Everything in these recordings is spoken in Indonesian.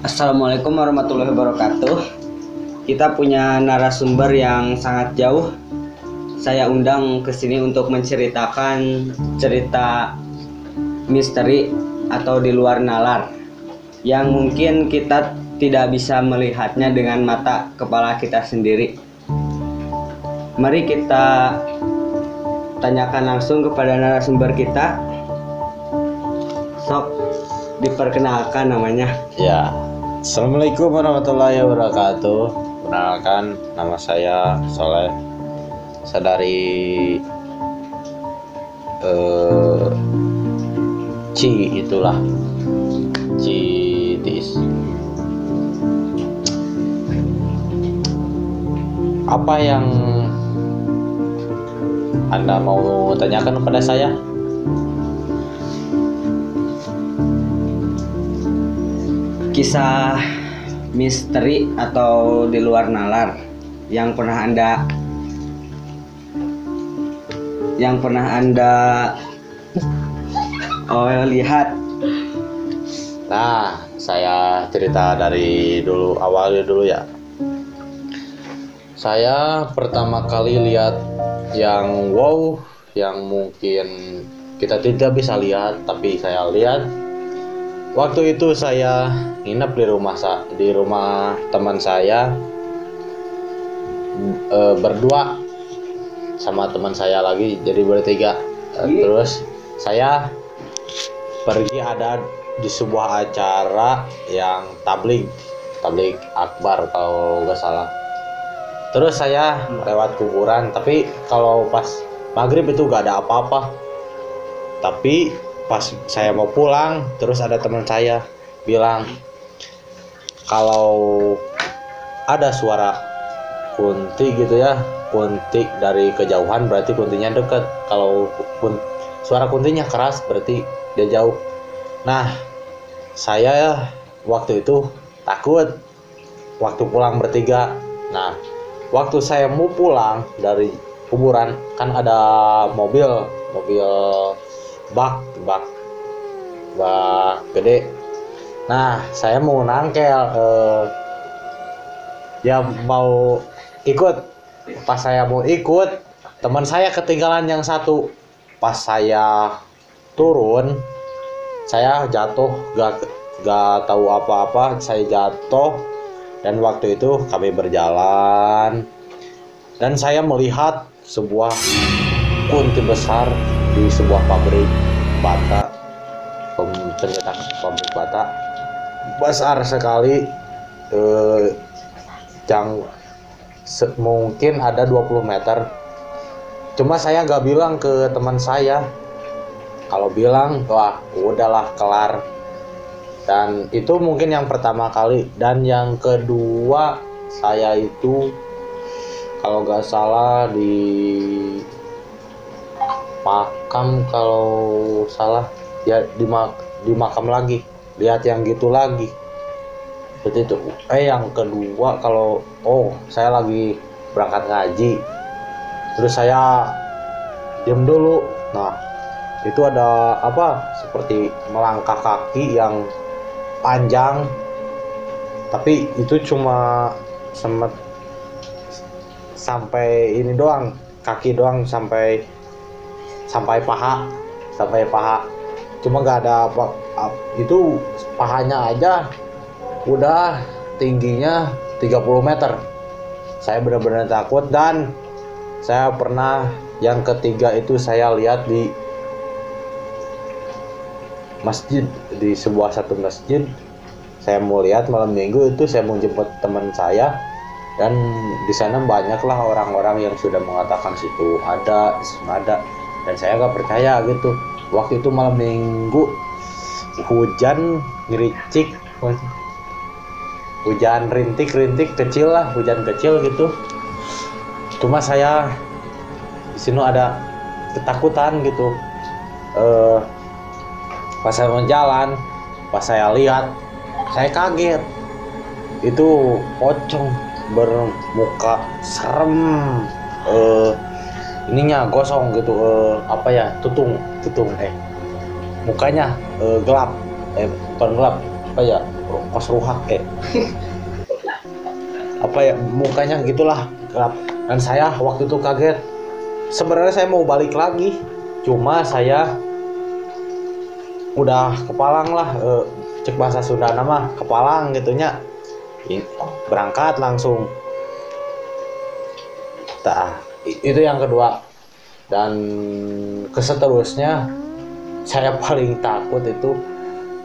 Assalamualaikum warahmatullahi wabarakatuh. Kita punya narasumber yang sangat jauh. Saya undang ke sini untuk menceritakan cerita misteri atau di luar nalar yang mungkin kita tidak bisa melihatnya dengan mata kepala kita sendiri. Mari kita tanyakan langsung kepada narasumber kita. Sok diperkenalkan namanya. Ya, Assalamualaikum warahmatullahi wabarakatuh. Perkenalkan, nama saya Soleh. Saya dari Citis. Apa yang Anda mau tanyakan kepada saya? Kisah misteri atau di luar nalar yang pernah anda lihat. Nah, saya cerita dari awalnya dulu ya. Saya pertama kali lihat yang wow, yang mungkin kita tidak bisa lihat, tapi saya lihat. Waktu itu saya nginep di rumah teman saya, berdua sama teman saya lagi, jadi bertiga. Terus saya pergi ada di sebuah acara yang tabligh akbar kalau nggak salah. Terus saya lewat kuburan, tapi kalau pas maghrib itu nggak ada apa-apa. Tapi pas saya mau pulang, terus ada teman saya bilang kalau ada suara kunti gitu ya, kunti dari kejauhan berarti kuntinya dekat. Kalau suara kuntinya keras berarti dia jauh. Nah, saya waktu itu takut waktu pulang bertiga. Nah, waktu saya mau pulang dari kuburan kan ada mobil bak gede. Nah, saya mau nangkel, ya mau ikut. Pas saya mau ikut, teman saya ketinggalan yang satu. Pas saya turun, saya jatuh, gak tahu apa-apa, saya jatuh. Dan waktu itu kami berjalan, dan saya melihat sebuah kunti besar di sebuah pabrik bata, pencetak pabrik bata besar sekali, yang mungkin ada 20 meter. Cuma saya nggak bilang ke teman saya. Kalau bilang, wah udahlah kelar. Dan itu mungkin yang pertama kali. Dan yang kedua, saya itu kalau nggak salah di makam, kalau salah ya di makam lagi, lihat yang gitu lagi seperti itu. Yang kedua, kalau saya lagi berangkat ngaji, terus saya diam dulu. Nah, itu ada apa seperti melangkah kaki yang panjang, tapi itu cuma sampai ini doang, kaki doang, sampai paha, cuma nggak ada apa, itu pahanya aja udah tingginya 30 meter. Saya benar-benar takut. Dan saya pernah yang ketiga itu saya lihat di masjid, di satu masjid. Saya mau lihat malam minggu itu, saya mau jemput teman saya, dan di sana banyaklah orang-orang yang sudah mengatakan situ ada, dan saya nggak percaya gitu. Waktu itu malam minggu, hujan ngericik, hujan rintik kecil lah, hujan kecil gitu. Cuma saya di sini ada ketakutan gitu. Pas saya mau jalan, pas saya lihat, saya kaget. Itu pocong bermuka serem, ininya gosong gitu, tutung mukanya gelap, bukan gelap, apa ya, kos ruhak apa ya, mukanya gitulah gelap. Dan saya waktu itu kaget. Sebenarnya saya mau balik lagi, cuma saya udah kepalang lah, cek bahasa Sunda nama kepalang gitunya, berangkat langsung. Itu yang kedua. Dan keseterusnya saya paling takut itu,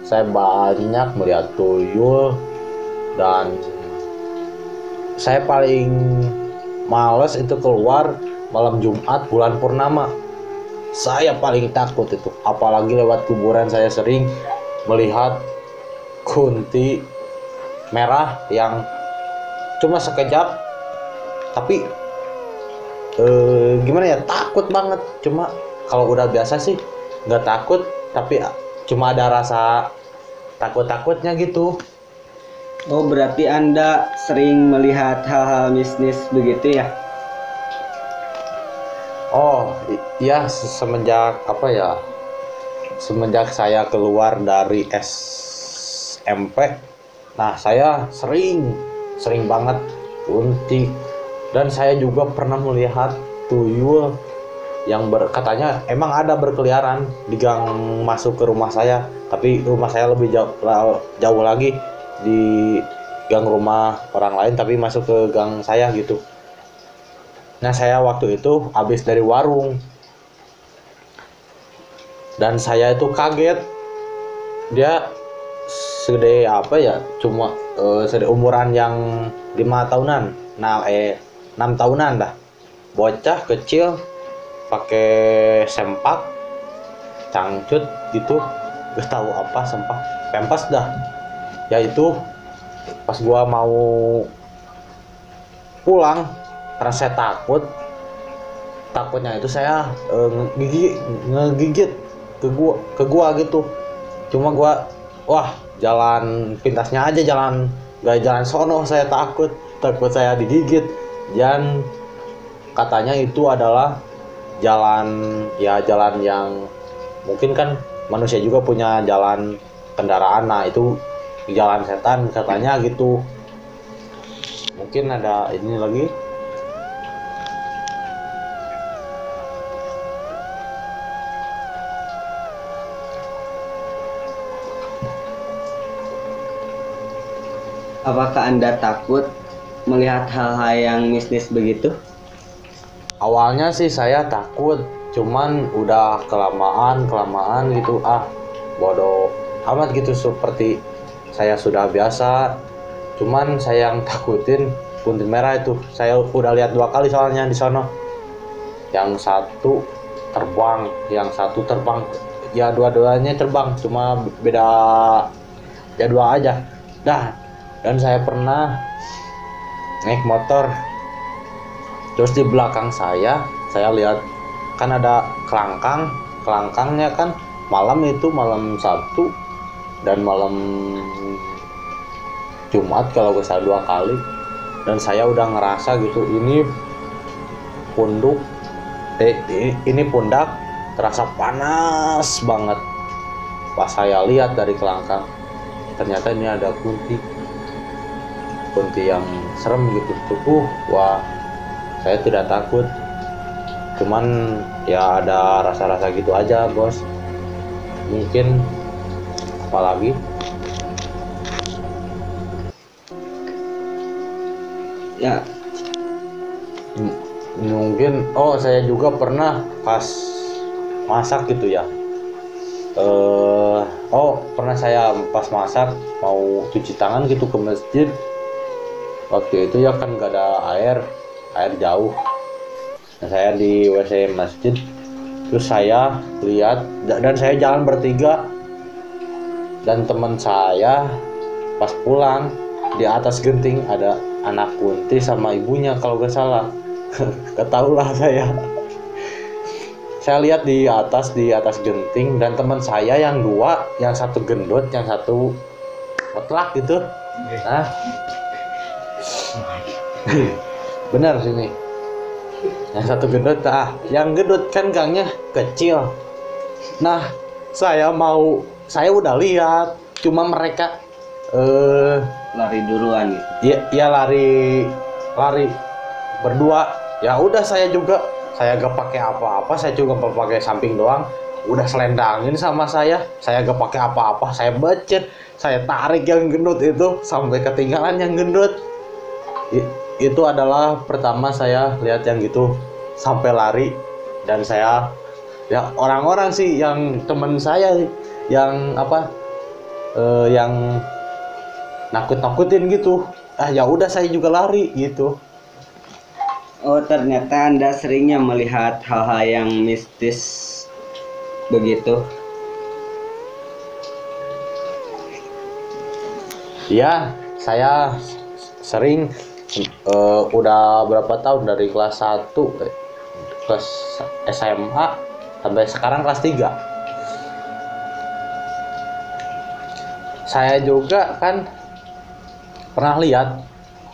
saya banyak melihat tuyul. Dan saya paling males itu keluar malam Jumat bulan purnama. Saya paling takut itu, apalagi lewat kuburan. Saya sering melihat kunti merah yang cuma sekejap, tapi gimana ya, takut banget. Cuma kalau udah biasa sih nggak takut, tapi cuma ada rasa takut-takutnya gitu. Oh, berarti Anda sering melihat hal-hal mistis begitu ya? Oh iya, semenjak apa ya, semenjak saya keluar dari SMP, nah saya sering banget kunti. Dan saya juga pernah melihat tuyul yang katanya emang ada berkeliaran di gang masuk ke rumah saya, tapi rumah saya lebih jauh lagi, di gang rumah orang lain tapi masuk ke gang saya gitu. Nah saya waktu itu habis dari warung, dan saya itu kaget. Dia segede apa ya, cuma segede umuran yang 5 tahunan, 6 tahunan dah, bocah kecil pakai sempak cangcut gitu, gak tahu apa, sempak pempas dah ya. Itu pas gua mau pulang, karena saya takutnya itu saya ngegigit ke gua gitu. Cuma gua jalan pintasnya aja, gak jalan sono. Saya takut saya digigit. Dan katanya itu adalah jalan yang mungkin kan manusia juga punya jalan kendaraan. Nah itu jalan setan katanya gitu. Mungkin ada ini lagi. Apakah Anda takut melihat hal-hal yang mistis begitu? Awalnya sih saya takut, cuman udah kelamaan gitu, bodoh amat gitu, seperti saya sudah biasa. Cuman saya yang takutin kunti merah itu. Saya udah lihat 2 kali soalnya di sono. Yang satu terbang, ya dua-duanya terbang, cuma beda jadwal aja. Dan saya pernah naik motor, terus di belakang saya lihat kan ada kelangkangnya kan, malam Sabtu dan malam Jumat kalau gak salah 2 kali. Dan saya udah ngerasa gitu, ini pundak terasa panas banget. Pas saya lihat dari kelangkang, ternyata ini ada kunti yang serem gitu tuh. Saya tidak takut, cuman ya ada rasa-rasa gitu aja bos. Mungkin apalagi Ya, mungkin saya juga pernah pas masak gitu ya. Pernah saya pas masak mau cuci tangan gitu ke masjid. Waktu itu ya kan gak ada air jauh. Nah, saya di WC masjid, terus saya lihat, dan saya jalan bertiga, dan teman saya pas pulang di atas genting ada anak kunti sama ibunya kalau gak salah. Ketahulah saya lihat di atas genting, dan teman saya yang 2, yang satu gendut, yang satu otlak gitu. Nah benar sini, yang satu gendut. Yang gendut kan gangnya kecil. Nah saya udah lihat, cuma mereka lari duluan gitu. Iya lari berdua. Ya udah saya gak pakai apa-apa, saya juga pakai samping doang. Udah selendangin sama saya gak pakai apa-apa, saya becet, saya tarik yang gendut itu sampai ketinggalan yang gendut. Itu adalah pertama saya lihat yang gitu sampai lari. Dan saya ya orang-orang sih yang teman saya yang yang nakut-nakutin gitu. Ya udah saya juga lari gitu. Oh, ternyata Anda seringnya melihat hal-hal yang mistis begitu. Ya, saya sering udah berapa tahun dari kelas 1 kelas SMA sampai sekarang kelas 3. Saya juga kan pernah lihat.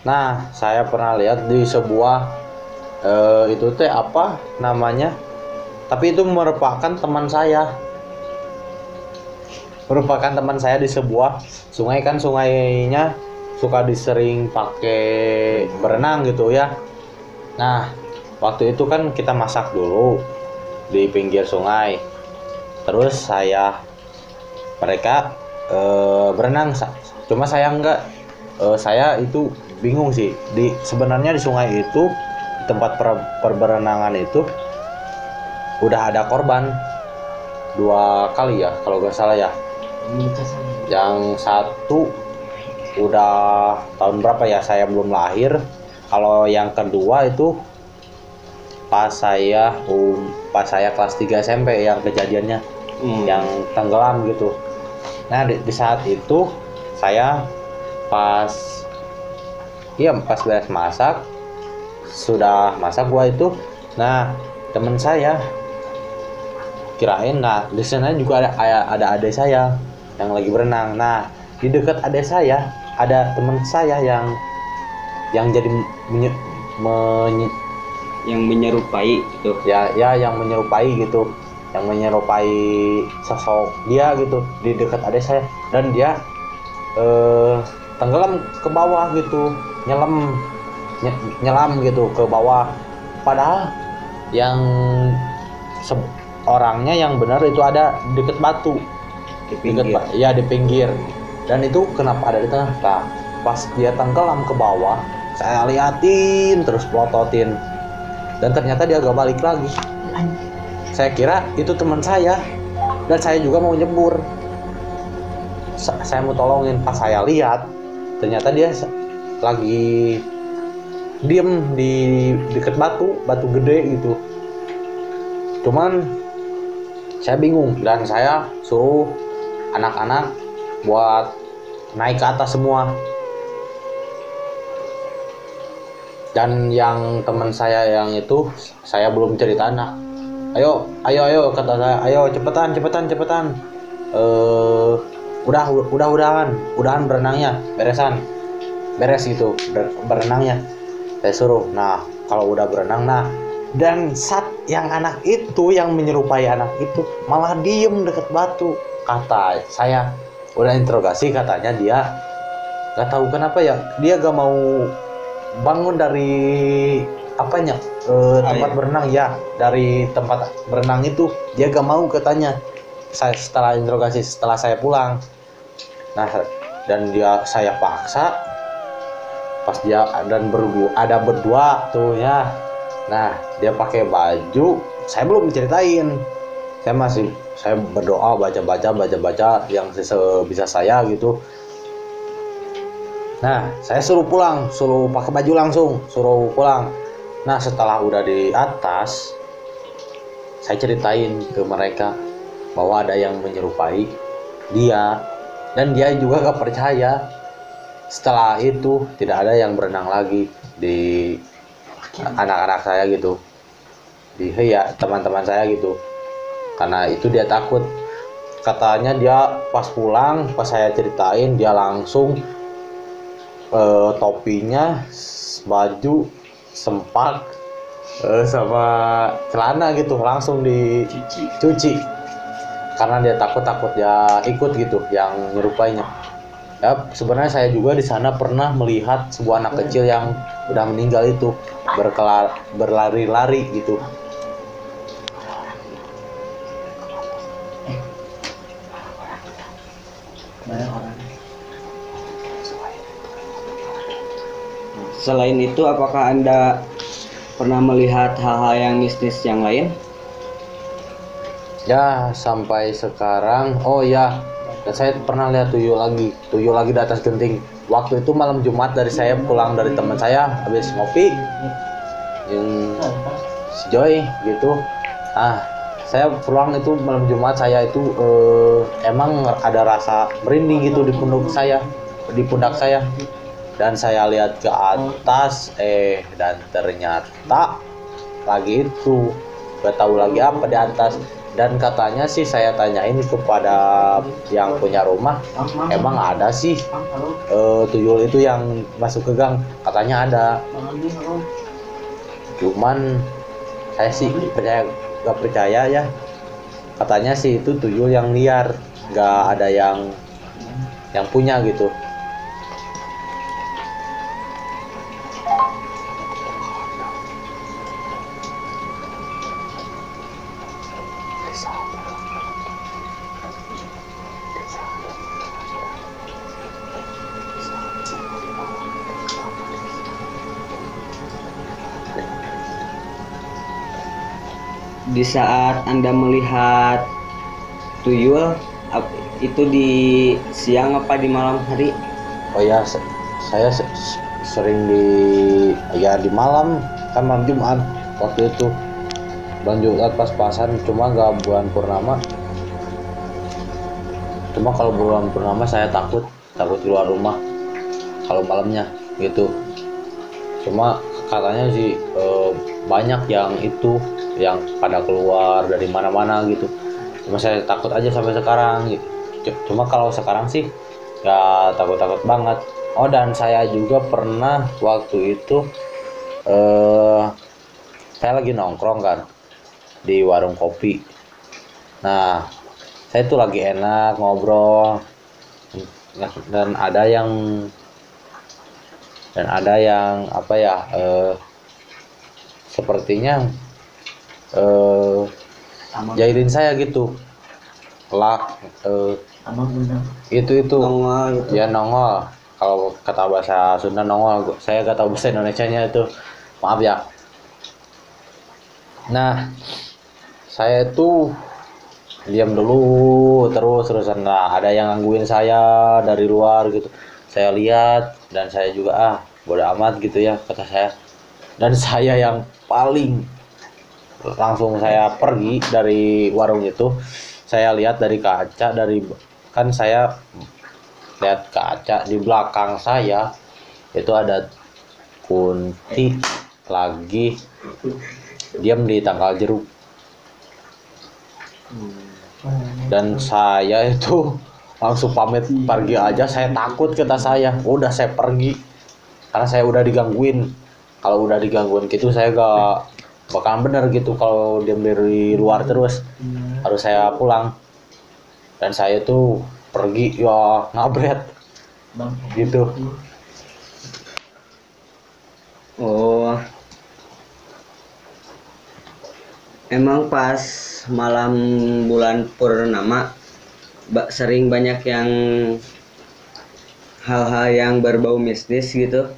Nah, saya pernah lihat di sebuah itu teh apa namanya? Tapi itu merupakan teman saya. Merupakan teman saya di sebuah sungai, kan sungainya suka disering pakai berenang gitu ya. Nah, waktu itu kan kita masak dulu di pinggir sungai. Terus mereka berenang, cuma saya enggak. Saya itu bingung sih. Sebenarnya di sungai itu, tempat perberenangan itu udah ada korban 2 kali ya kalau nggak salah ya. Yang satu udah tahun berapa ya, saya belum lahir. Kalau yang kedua itu pas saya kelas 3 SMP yang kejadiannya, yang tenggelam gitu. Nah di saat itu saya pas beres masak, sudah masak gua itu. Nah teman saya kirain, nah di sana juga ada adik saya yang lagi berenang. Nah di dekat adik saya ada teman saya yang jadi yang menyerupai gitu. Ya yang menyerupai gitu, yang menyerupai sosok dia gitu di dekat adik saya. Dan dia tenggelam ke bawah gitu, nyelam gitu ke bawah. Padahal yang orangnya yang benar itu ada di dekat batu, Di pinggir. di pinggir. Dan itu kenapa ada di tengah? Nah, pas dia tenggelam ke bawah, saya liatin terus, pelototin, dan ternyata dia gak balik lagi. Saya kira itu teman saya, dan saya juga mau nyebur. Saya mau tolongin. Pas saya lihat, ternyata dia lagi diem di dekat batu gede gitu. Cuman saya bingung, dan saya suruh anak-anak buat naik ke atas semua. Dan yang teman saya yang itu, saya belum cerita. Nah, ayo kata saya, ayo cepetan. Udahan berenangnya, beres gitu berenangnya, saya suruh. Nah kalau udah berenang, nah dan saat yang anak itu yang menyerupai anak itu malah diem deket batu. Kata saya, udah interogasi, katanya dia gak tahu kenapa ya, dia gak mau bangun dari tempat berenang ya, dari tempat berenang itu dia gak mau, katanya. Saya setelah interogasi, setelah saya pulang, nah dan saya paksa, pas dia dan ada berdua tuh ya. Nah dia pakai baju, saya belum diceritain, saya berdoa, baca yang sebisa saya gitu. Nah saya suruh pulang, suruh pakai baju langsung, suruh pulang. Nah setelah udah di atas, saya ceritain ke mereka bahwa ada yang menyerupai dia, dan dia juga gak percaya. Setelah itu tidak ada yang berenang lagi di anak-anak saya gitu, di teman-teman saya gitu, karena itu dia takut. Katanya dia pas pulang, pas saya ceritain, dia langsung topinya, baju, sempak, sama celana gitu langsung dicuci, karena dia takut dia ikut gitu yang nyerupainya. Ya sebenarnya saya juga di sana pernah melihat sebuah anak kecil yang udah meninggal itu berlari-lari gitu. Selain itu, apakah Anda pernah melihat hal-hal yang mistis yang lain? Ya sampai sekarang, oh ya, dan saya pernah lihat tuyul lagi di atas genting. Waktu itu malam Jumat dari saya pulang dari teman saya habis ngopi, yang si Joy gitu. Nah, saya pulang itu malam Jumat, saya itu emang ada rasa merinding gitu di pundak saya, dan saya lihat ke atas, dan ternyata lagi itu gak tahu lagi apa di atas. Dan katanya sih saya tanyain kepada yang punya rumah, emang ada sih tuyul itu yang masuk ke gang, katanya ada. Cuman saya sih gak percaya ya, katanya sih itu tuyul yang liar, gak ada yang punya gitu. Di saat Anda melihat tuyul, itu di siang apa di malam hari? Oh ya, saya sering di malam, kan malam Jumat waktu itu, bulan Jumat pas-pasan, cuma gak bulan purnama. Cuma kalau bulan purnama saya takut keluar rumah kalau malamnya gitu. Cuma katanya sih banyak yang pada keluar dari mana-mana gitu. Cuma saya takut aja sampai sekarang gitu. Cuma kalau sekarang sih gak takut-takut banget. Oh, dan saya juga pernah waktu itu saya lagi nongkrong kan di warung kopi. Nah, saya tuh lagi enak ngobrol, dan ada yang apa ya, sepertinya jahilin saya gitu lah, itu Nongol gitu. ya nongol, kalau kata bahasa Sunda nongol, saya gak tahu bahasa Indonesianya itu, maaf ya. Nah, saya tuh diam dulu terusan. Nah, ada yang gangguin saya dari luar gitu, saya lihat, dan saya juga bodo amat gitu ya, kata saya. Dan saya yang paling langsung saya pergi dari warung itu. Saya lihat dari kaca, kan saya lihat kaca di belakang saya itu ada kunti lagi diam di tangkal jeruk. Dan saya itu langsung pamit pergi aja, saya takut, kata saya. Udah saya pergi karena saya udah digangguin. Kalau udah digangguin gitu saya gak bakalan bener gitu kalau diam dari luar terus. Harus saya pulang. Dan saya tuh pergi ya ngabret gitu. Oh, emang pas malam bulan purnama sering banyak yang hal-hal yang berbau mistis gitu.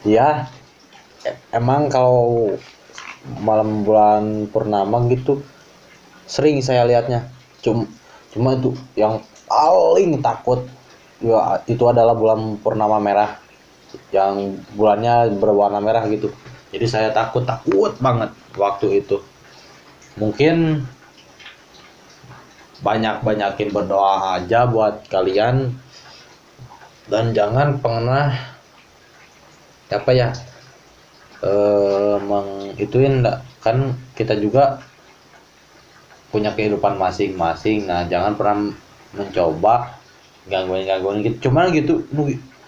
Ya, emang kalau malam bulan purnama gitu sering saya lihatnya. Cuma itu yang paling takut ya, itu adalah bulan purnama merah, yang bulannya berwarna merah gitu. Jadi saya takut banget waktu itu. Mungkin banyakin berdoa aja buat kalian, dan jangan pernah apa ya, mengituin, kan kita juga punya kehidupan masing-masing. Nah, jangan pernah mencoba gangguin gitu. Cuman gitu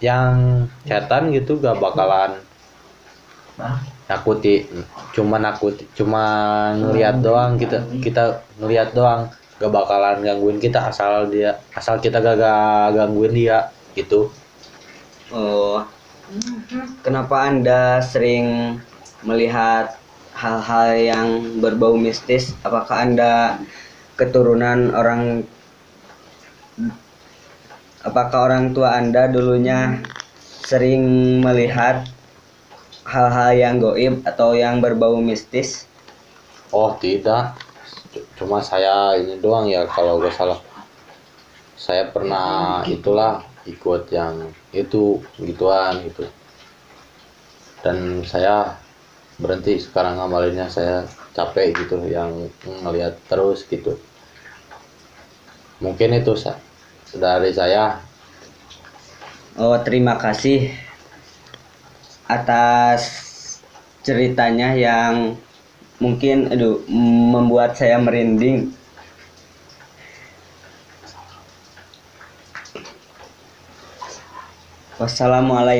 yang setan gitu gak bakalan cuma ngelihat doang, kita ngelihat doang. gak bakalan gangguin kita asal kita gak gangguin dia gitu. Oh, kenapa Anda sering melihat hal-hal yang berbau mistis? Apakah Anda keturunan apakah orang tua Anda dulunya sering melihat hal-hal yang goib atau yang berbau mistis? Oh tidak, cuma saya ini doang ya kalau gak salah. Saya pernah itulah ikut yang itu gituan gitu. Dan saya berhenti sekarang ngamalinnya, saya capek gitu yang ngelihat terus gitu. Mungkin itu dari saya. Oh, terima kasih atas ceritanya yang mungkin membuat saya merinding. Wassalamualaikum.